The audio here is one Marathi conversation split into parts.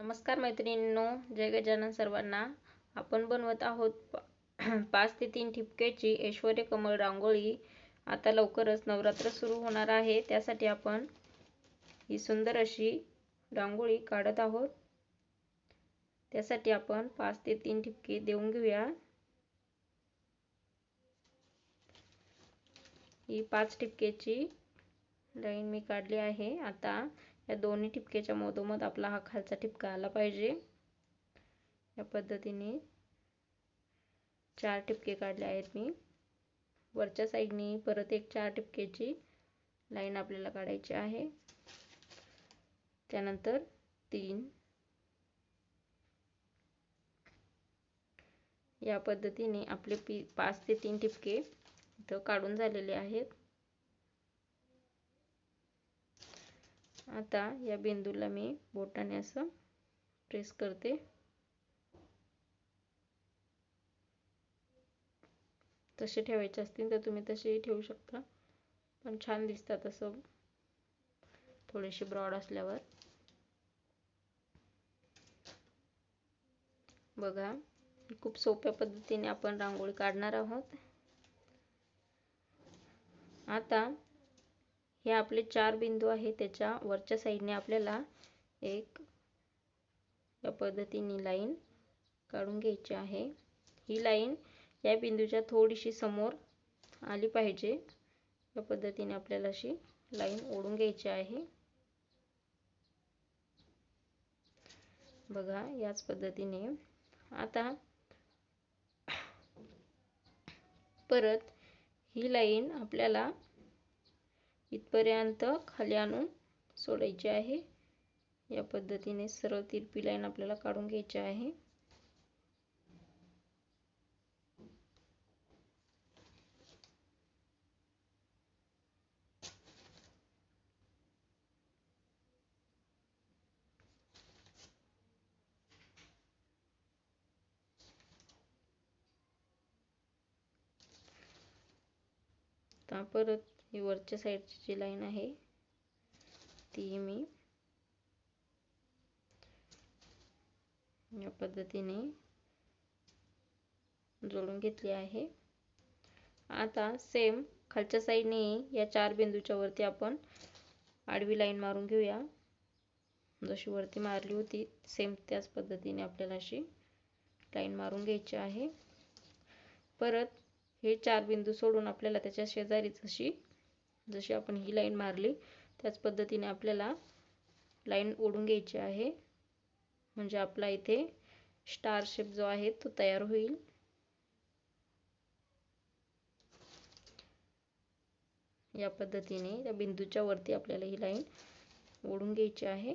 नमस्कार मैत्रिणींनो, जय गजानन सर्वांना. आपण बनवत आहोत 5 ते 3 ठिपक्याची ऐश्वर्य कमळ रांगोळी. आता लवकरच नवरात्र सुरू होणार आहे, त्यासाठी आपण ही सुंदर अशी रांगोळी काढत आहोत. त्यासाठी आपण 5 ते 3 ठिपके देऊन घेऊया. ही 5 ठिपक्याची लाईन मी काढली आहे. आता या दोन्ही ठिपक्याच्या मधोमध आपला हा खालचा ठिपका आला पाहिजे. या पद्धतीने 4 ठिपके काढले आहेत मी. वरच्या साईडने परत एक 4 ठिपक्याची लाईन आपल्याला काढायची आहे. त्यानंतर 3. या पद्धतीने आपले 5 ते 3 ठिपके इथं काढून झालेले आहेत. आता या बिंदूला मी बोटाने असं प्रेस करते. तसे ठेवायचे असतील तर तुम्ही तसेही ठेवू शकता, पण छान दिसतात असं थोडेसे ब्रॉड असल्यावर. बघा, खूप सोप्या पद्धतीने आपण रांगोळी काढणार आहोत. आता हे आपले 4 बिंदू आहेत, त्याच्या वरच्या साईडने आपल्याला एक या पद्धतीने लाईन काढून घ्यायची आहे. ही लाईन या बिंदूच्या थोडीशी समोर आली पाहिजे. या पद्धतीने आपल्याला अशी लाईन ओढून घ्यायची आहे. बघा, याच पद्धतीने. आता परत ही लाईन आपल्याला इथपर्यंत खाली आणून सोडायची आहे. या पद्धतीने सरळ तिरपी लाईन आपल्याला काढून घ्यायची आहे. आता परत ही वरच्या साईडची जी लाईन आहे ती मी या पद्धतीने जोडून घेतली आहे. आता सेम खालच्या साईडने या 4 बिंदूच्या वरती आपण आडवी लाईन मारून घेऊया. जशी वरती मारली होती सेम त्याच पद्धतीने आपल्याला अशी लाईन मारून घ्यायची आहे. परत हे 4 बिंदू सोडून आपल्याला त्याच्या शेजारीच जशी आपण ही लाईन मारली त्याच पद्धतीने आपल्याला लाईन ओढून घ्यायची आहे. म्हणजे आपला इथे स्टार शेप जो आहे तो तयार होईल. या पद्धतीने त्या बिंदूच्या वरती आपल्याला ही लाईन ओढून घ्यायची आहे.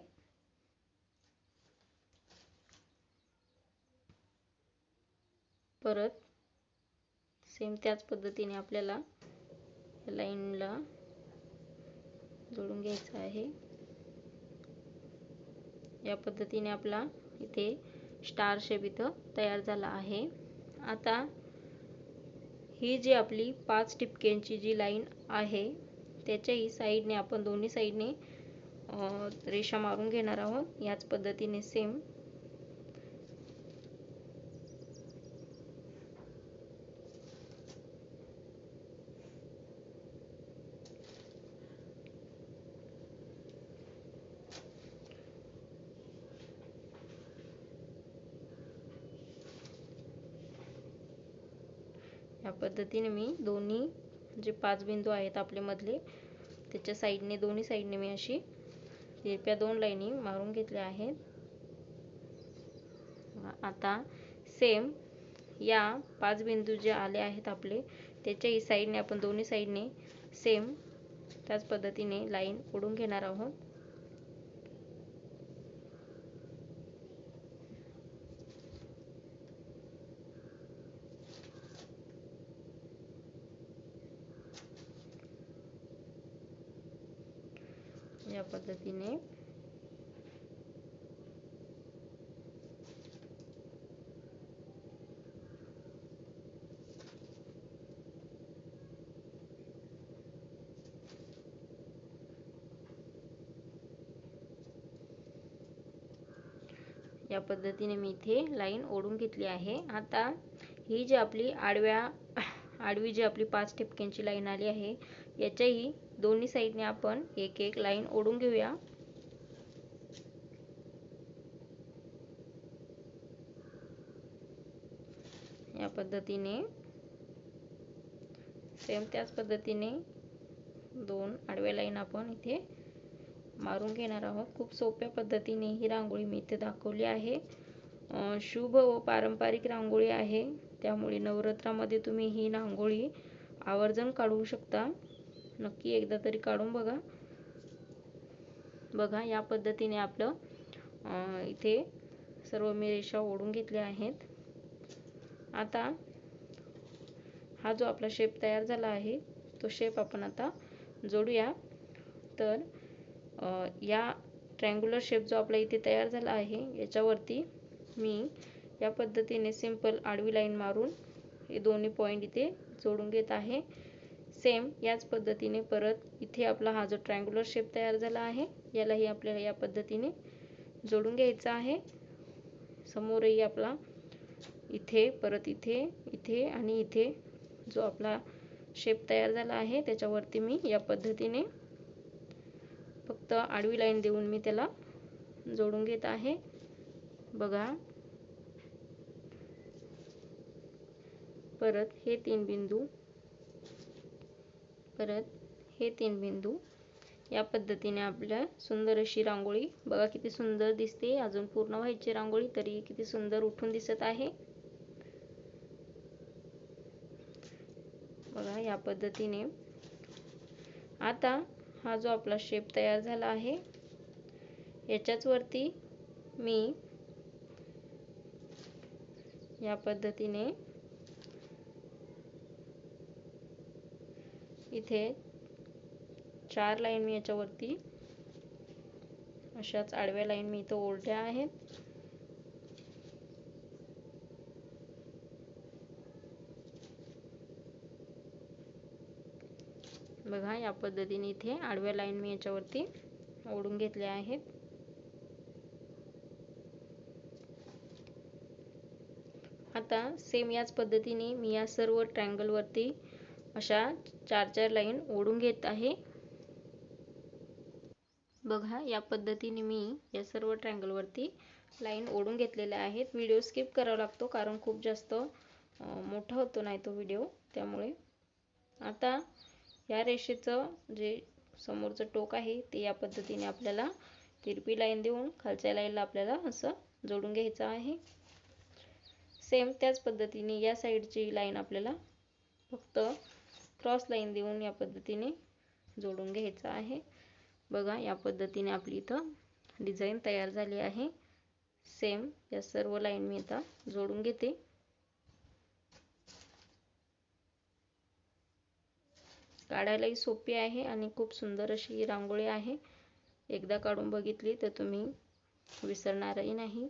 परत सेम त्याच पद्धतीने आपल्याला लाईनला जोडून घ्यायचं आहे. या पद्धतीने आपला इथे स्टार शेप इथं तयार झाला आहे. आता ही जी आपली 5 ठिपक्यांची जी लाईन आहे त्याच्याही साईडने आपण दोन्ही साईडने रेषा मारून घेणार आहोत. याच पद्धतीने सेम या पद्धतीने मी दोन्ही जे 5 बिंदू आहेत आपले मधले त्याच्या साईडने दोन्ही साईडने मी अशी तिरप्या 2 लाईनी मारून घेतल्या आहेत. आता सेम या 5 बिंदू जे आले आहेत आपले त्याच्याही साईडने आपण दोन्ही साईडने सेम त्याच पद्धतीने लाईन ओढून घेणार आहोत. या पद्धतीने या पद्धतीने मी इथे लाईन ओढून घेतली आहे। आता ही जी आपली आडवी जी आपली 5 ठिपक्यांची लाईन आली आहे, याच्याही दोन्ही साईडने आपण एक एक लाईन ओढून घेऊया। या पद्धतीने सेम त्याच पद्धतीने 2 आडव्या लाईन आपण इथे मारून घेणार आहोत। खूप सोप्या पद्धतीने ही रांगोळी मी इथे दाखवली आहे। शुभ व पारंपरिक रांगोळी आहे, त्यामुळे नवरात्रामध्ये तुम्ही ही रांगोळी आवर्जून काढू शकता। नक्की एकदा तरी काढून बघा। बघा या पद्धतीने आपलं इथे सर्व मी रेषा ओढून घेतल्या आहेत। आता हा जो आपला शेप तयार झाला आहे, तो शेप आपण आता जोडूया। तर या ट्रायंग्युलर शेप जो आपला इथे तयार झाला आहे, याच्यावरती मी या पद्धतीने सिंपल आडवी लाईन मारून हे दोन्ही पॉइंट इथे जोडून घेत आहे। सेम याच पद्धतीने परत इथे आपला हा जो ट्रायंग्युलर शेप तयार झाला आहे, यालाही आपल्याला या पद्धतीने जोडून घ्यायचा आहे। समोरही आपला इथे परत इथे आणि इथे जो आपला शेप तयार झाला आहे, त्याच्यावरती मी या पद्धतीने फक्त आडवी लाईन देऊन मी त्याला जोडून घेत आहे। बघा परत हे तीन बिंदू या पद्धतीने आपल्या सुंदर अशी रांगोळी बघा किती सुंदर दिसते। अजून पूर्ण व्हायची रांगोळी तरी किती सुंदर उठून दिसत आहे। बघा या पद्धतीने आता हा जो आपला शेप तयार झाला आहे, याच्याच वरती मी या पद्धतीने इथे 4 लाईन मी याच्यावरती अशाच आडव्या लाईन मी इथे ओढल्या आहेत। बघा या पद्धतीने इथे आडव्या लाईन मी याच्यावरती ओढून घेतल्या आहेत। आता सेम याच पद्धतीने मी या सर्व ट्रायंगल वरती अशा 4-4 लाईन ओढून घेत आहे। बघा या पद्धतीने मी या सर्व ट्रायंगल वरती लाईन ओढून घेतलेल्या आहेत। व्हिडिओ स्किप करावा लागतो कारण खूप जास्त मोठा होतो नाही तो व्हिडिओ, त्यामुळे आता या रेषेचं जे समोरचं टोक आहे ते या पद्धतीने आपल्याला तिरपी लाईन देऊन खालच्या लाईनला आपल्याला असं जोडून घ्यायचं आहे। सेम त्याच पद्धतीने या साईडची लाईन आपल्याला फक्त क्रॉस लाईन देऊन या पद्धतीने जोडून घ्यायचं आहे। बघा या पद्धतीने आपली इथं डिझाइन तयार झाली आहे। सेम या सर्व लाईन मी आता जोडून घेते। काढायलाही सोपी आहे आणि खूप सुंदर अशी ही रांगोळी आहे। एकदा काढून बघितली तर तुम्ही विसरणारही नाही।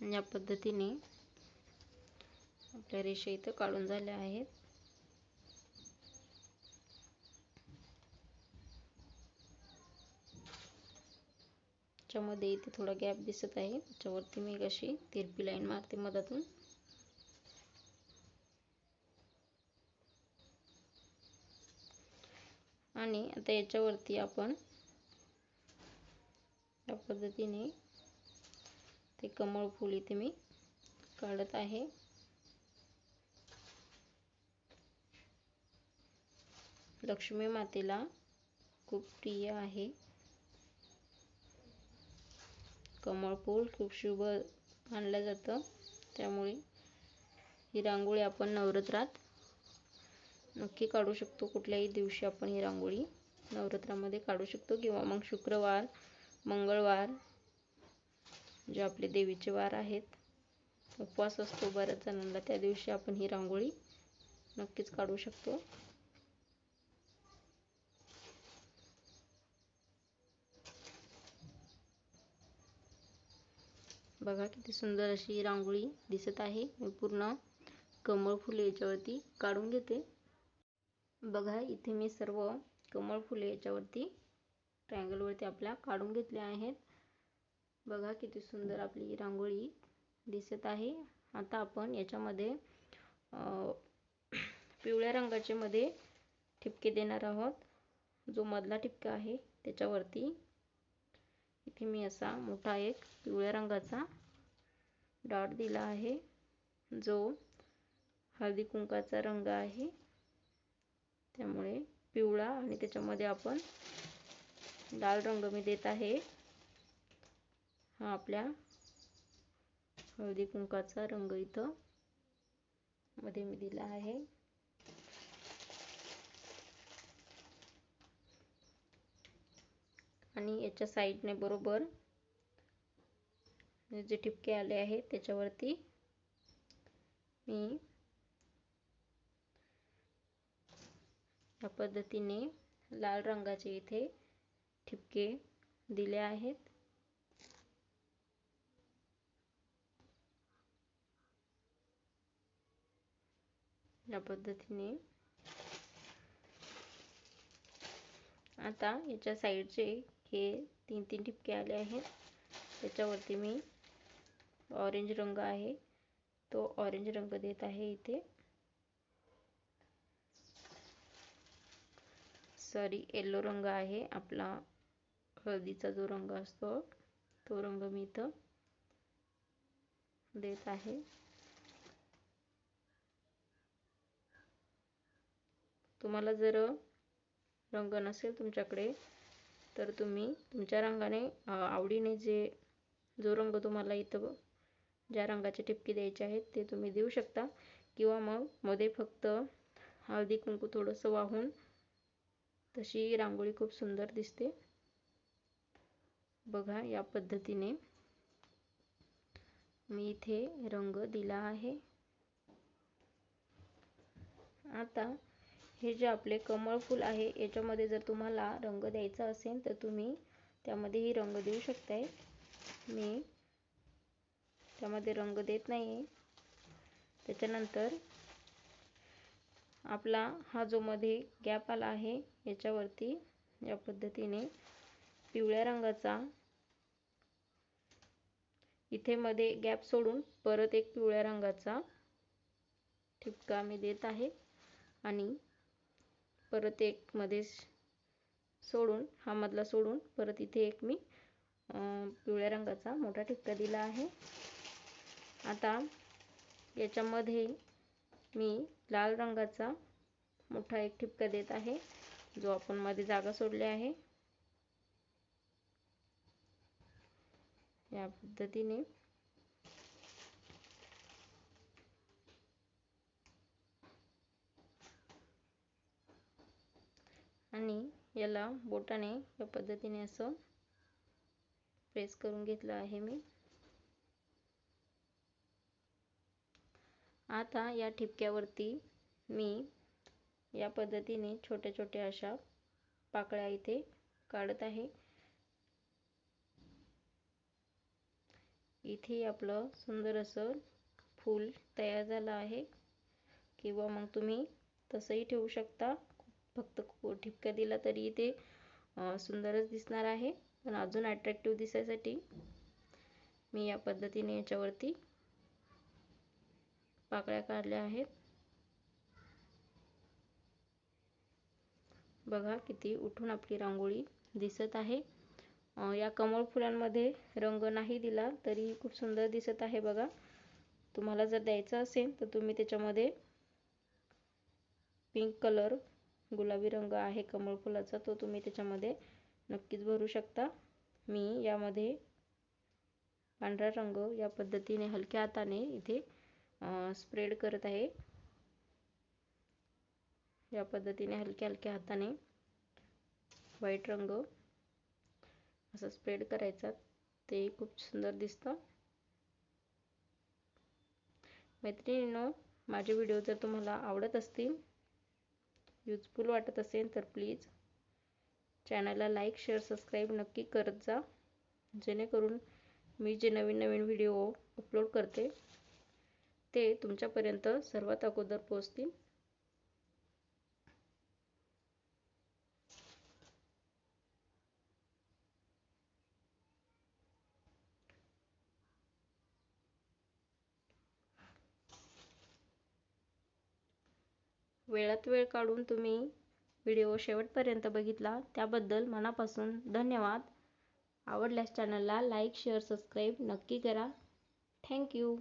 या पद्धतीने आपल्या रेषा इथं काढून झाल्या आहेत। त्याच्यामध्ये इथे थोडा गॅप दिसत आहे, त्याच्यावरती मी अशी तिरपी लाईन मारते मधातून। आणि आता याच्यावरती आपण या पद्धतीने ते कमळ फूल इथे मी काढत आहे। लक्ष्मी मातेला खूप प्रिय आहे. कमळ फूल खूप शुभ मानलं जातं, त्यामुळे ही रांगोळी आपण नवरात्रात नक्की काढू शकतो. कुठल्याही दिवशी आपण ही रांगोळी नवरात्रामध्ये काढू शकतो, किंवा मग शुक्रवार, मंगळवार जे आपले देवीचे वार आहेत, उपवास असतो बऱ्याच जणांना, त्या दिवशी आपण ही रांगोळी नक्कीच काढू शकतो. बघा किती सुंदर अशी रांगोळी दिसत आहे. मी पूर्ण कमळ फुले याच्यावरती काढून घेते. बघा इथे मी सर्व कमळ फुले याच्यावरती ट्रायंगलवरती आपल्या काढून घेतले आहेत. बघा किती सुंदर आपली रांगोळी दिसत आहे. आता आपण याच्यामध्ये पिवळ्या रंगाचे मध्ये ठिपके देणार आहोत. जो मधला ठिपका आहे त्याच्यावरती इथे मी असा मोठा एक पिवळ्या रंगाचा डॉट दिला आहे, जो हळदी कुंकाचा रंग आहे. त्यामुळे पिवळा आणि त्याच्यामध्ये आपण लाल रंग मी देत आहे. हा आपल्या हळदी कुंकाचा रंग इथं मध्ये मी दिला आहे. आणि याच्या साइडने बरोबर जे ठिपके आले आहेत त्याच्यावरती मी या पद्धतीने लाल रंगाचे इथे ठिपके दिले आहेत. या पद्धतीने आता याच्या साइडचे हे 3 ठिपके आले आहेत, त्याच्यावरती मी ऑरेंज रंग आहे तो ऑरेंज रंग देत आहे. इथे सॉरी येलो रंग आहे आपला हळदीचा जो रंग असतो तो रंग मी इथं देत आहे. तुम्हाला जर रंग नसेल तुमच्याकडे तर तुम्ही तुमच्या रंगाने आवडीने जो रंग तुम्हाला इथं ज्या रंगाचे ठिपके द्यायचे आहेत ते तुम्ही देऊ शकता, किंवा मग मध्ये फक्त हळदी कुंकू थोडंसं वाहून तशी रांगोळी खूप सुंदर दिसते. बघा या पद्धतीने मी इथे रंग दिला आहे. आता हे जे आपले कमळ फूल आहे याच्यामध्ये जर तुम्हाला रंग द्यायचा असेल तर तुम्ही त्यामध्येही रंग देऊ शकताय. मी त्यामध्ये रंग देत नाही. त्याच्यानंतर आपला हा जो मध्ये गॅप आला आहे याच्यावरती या पद्धतीने पिवळ्या रंगाचा इथे मध्ये गॅप सोडून परत एक पिवळ्या रंगाचा ठिपका मी देत आहे, आणि परत एक मध्ये सोडून हा मधला सोडून परत इथे एक मी पिवळ्या रंगाचा मोठा ठिपका दिला आहे. आता याच्यामध्ये मी लाल रंगाचा मोठा एक ठिपका देत आहे, जो आपण मध्ये जागा सोडली आहे. या पद्धतीने आणि याला बोटाने या पद्धतीने असं प्रेस करून घेतलं आहे मी. आता या ठिपक्यावरती मी या पद्धतीने छोट्या छोट्या अशा पाकळ्या इथे काढत आहे. इथे आपलं सुंदर असं फूल तयार झालं आहे, किंवा मग तुम्ही तसंही ठेवू शकता. फक्त ठिपका दिला तरी इथे सुंदरच दिसणार आहे, पण अजून अट्रॅक्टिव्ह दिसायसाठी मी या पद्धतीने याच्यावरती पाकळ्या काढल्या आहेत. बघा किती उठून आपली रांगोळी दिसत आहे. या कमळ फुलांमध्ये रंग नाही दिला तरी खूप सुंदर दिसत आहे. बघा तुम्हाला जर द्यायचा असेल तर तुम्ही त्याच्यामध्ये पिंक कलर गुलाबी रंग आहे कमळ फुलाचा तो तुम्ही त्याच्यामध्ये नक्कीच भरू शकता। मी यामध्ये पांढरा रंग या पद्धतीने हलक्या हाताने इथे स्प्रेड करत आहे। या पद्धतीने हलक्या हाताने व्हाईट रंग असा स्प्रेड करायचा, ते खूप सुंदर दिसतं। मैत्रिणींनो, माझे व्हिडिओ जर तुम्हाला आवडत असतील, युजफुल वाटत असेल तर प्लीज चॅनलला लाईक, शेअर, सबस्क्राईब नक्की करत जा, जेणेकरून मी जे नवीन व्हिडिओ अपलोड करते ते तुमच्यापर्यंत सर्वात अगोदर पोहोचतील। वेळात वेळ काढून तुम्ही व्हिडिओ शेवटपर्यंत बघितला त्याबद्दल मनापासून धन्यवाद। आवडल्यास चॅनलला लाईक, शेअर, सबस्क्राईब नक्की करा। Thank you.